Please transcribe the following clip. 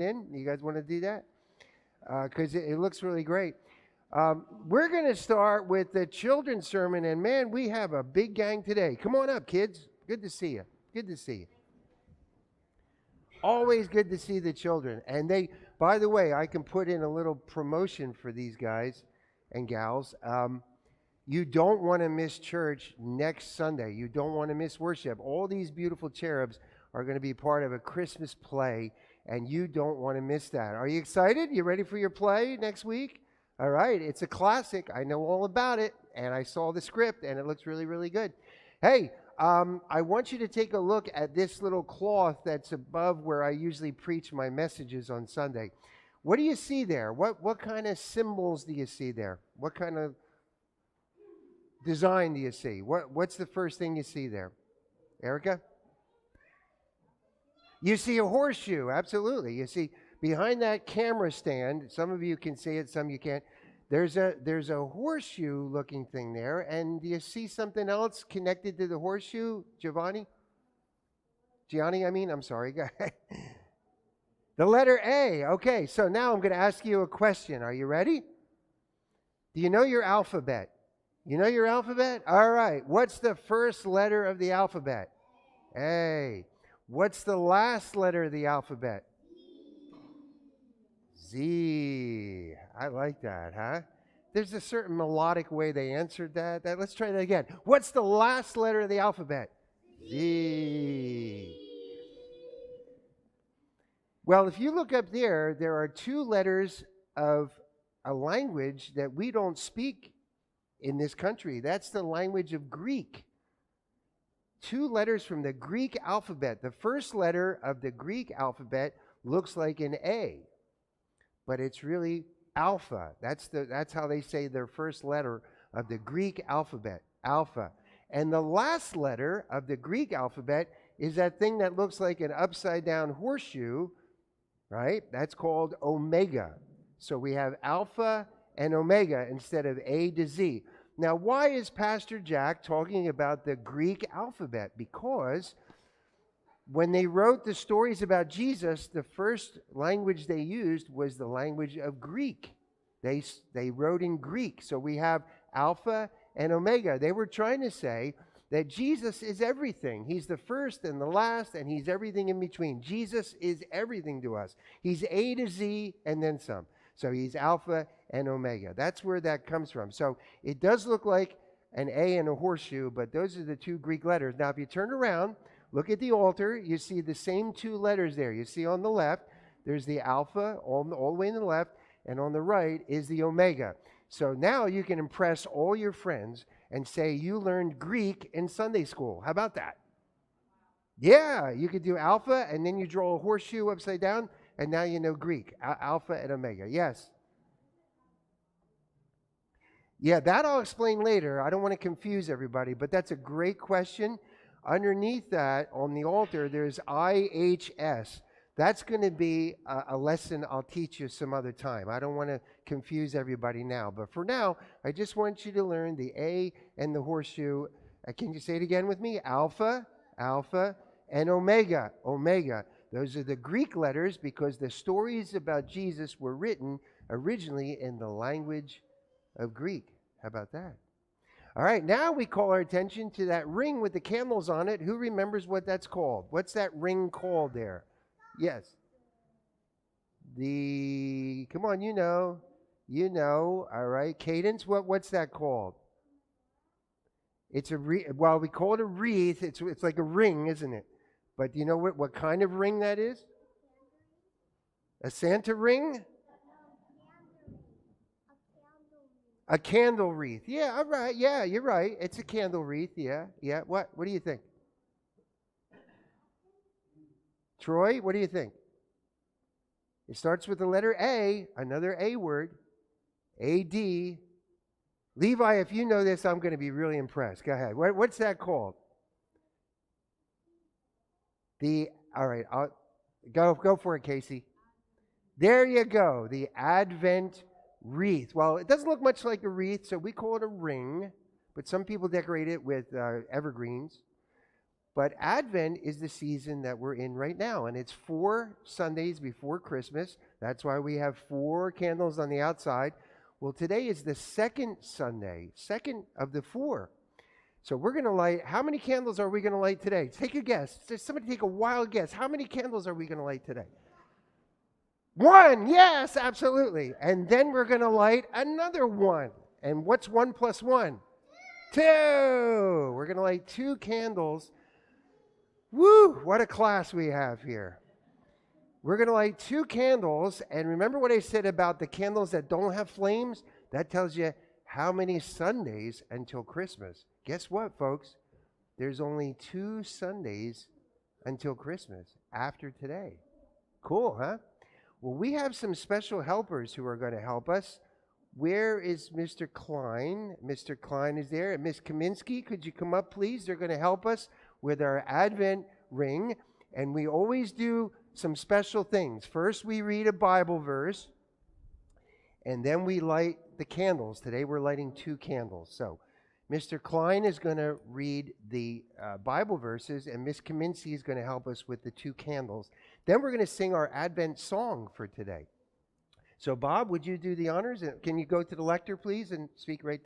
in? You guys want to do that? Because it looks really great. We're going to start with the children's sermon, and man, we have a big gang today. Come on up, kids. Good to see you. Good to see you. Always good to see the children. And they, by the way, I can put in a little promotion for these guys and gals. You don't want to miss church next Sunday. You don't want to miss worship. All these beautiful cherubs are going to be part of a Christmas play, and you don't want to miss that. Are you excited? You ready for your play next week? All right. It's a classic. I know all about it, and I saw the script, and it looks really, really good. Hey, I want you to take a look at this little cloth that's above where I usually preach my messages on Sunday. What do you see there? What kind of symbols do you see there? What kind of design do you see? What's the first thing you see there? Erica? You see a horseshoe, absolutely. You see behind that camera stand, some of you can see it, some you can't. There's a horseshoe looking thing there, and do you see something else connected to the horseshoe, Gianni, I'm sorry. Go ahead. The letter A. Okay, so now I'm going to ask you a question. Are you ready? Do you know your alphabet? You know your alphabet? All right. What's the first letter of the alphabet? A. What's the last letter of the alphabet? Z. I like that, huh? There's a certain melodic way they answered that. Let's try that again. What's the last letter of the alphabet? Z. Well, if you look up there, there are two letters of a language that we don't speak in this country. That's the language of Greek. Two letters from the Greek alphabet. The first letter of the Greek alphabet looks like an A, but it's really alpha. That's how they say their first letter of the Greek alphabet, alpha. And the last letter of the Greek alphabet is that thing that looks like an upside down horseshoe, right? That's called omega. So we have alpha and omega instead of A to Z. Now, why is Pastor Jack talking about the Greek alphabet? Because when they wrote the stories about Jesus, the first language they used was the language of Greek. They wrote in Greek. So we have alpha and omega. They were trying to say that Jesus is everything. He's the first and the last, and he's everything in between. Jesus is everything to us. He's A to Z and then some. So he's alpha and omega. That's where that comes from. So it does look like an A and a horseshoe, but those are the two Greek letters. Now, if you turn around, look at the altar, you see the same two letters there. You see on the left, there's the alpha all the way in the left, and on the right is the omega. So now you can impress all your friends and say you learned Greek in Sunday school. How about that? Yeah, you could do alpha, and then you draw a horseshoe upside down, and now you know Greek, alpha and omega. Yes? Yeah, that I'll explain later. I don't want to confuse everybody, but that's a great question. Underneath that, on the altar, there's IHS. That's going to be a lesson I'll teach you some other time. I don't want to confuse everybody now. But for now, I just want you to learn the A and the horseshoe. Can you say it again with me? Alpha, alpha, and omega, omega. Those are the Greek letters because the stories about Jesus were written originally in the language of Greek. How about that? All right, now we call our attention to that ring with the candles on it. Who remembers what that's called? What's that ring called there? Yes. Come on, you know. All right, cadence, what's that called? It's we call it a wreath. It's like a ring, isn't it? But do you know what kind of ring that is? A Santa ring? A candle wreath. Yeah, all right. Yeah, you're right. It's a candle wreath. Yeah. What do you think? Troy, what do you think? It starts with the letter A, another A word. A-D. Levi, if you know this, I'm going to be really impressed. Go ahead. What's that called? All right, go for it, Casey. There you go. The Advent wreath. Well, it doesn't look much like a wreath, so we call it a ring, but some people decorate it with evergreens. But Advent is the season that we're in right now, and it's 4 Sundays before Christmas. That's why we have 4 candles on the outside. Well, today is the second Sunday, second of the 4. So we're going to light, how many candles are we going to light today? Take a guess. Just somebody take a wild guess. How many candles are we going to light today? 1, yes, absolutely. And then we're going to light another 1. And what's 1 plus 1? 2. We're going to light 2 candles. Woo, what a class we have here. We're going to light 2 candles. And remember what I said about the candles that don't have flames? That tells you how many Sundays until Christmas. Guess what, folks? There's only 2 Sundays until Christmas after today. Cool, huh? Well, we have some special helpers who are going to help us. Where is Mr. Klein? Mr. Klein is there. And Miss Kaminsky, could you come up, please? They're going to help us with our Advent ring. And we always do some special things. First, we read a Bible verse. And then we light the candles. Today, we're lighting 2 candles. So, Mr. Klein is going to read the Bible verses, and Miss Kaminsky is going to help us with the 2 candles. Then we're going to sing our Advent song for today. So, Bob, would you do the honors? Can you go to the lectern, please, and speak right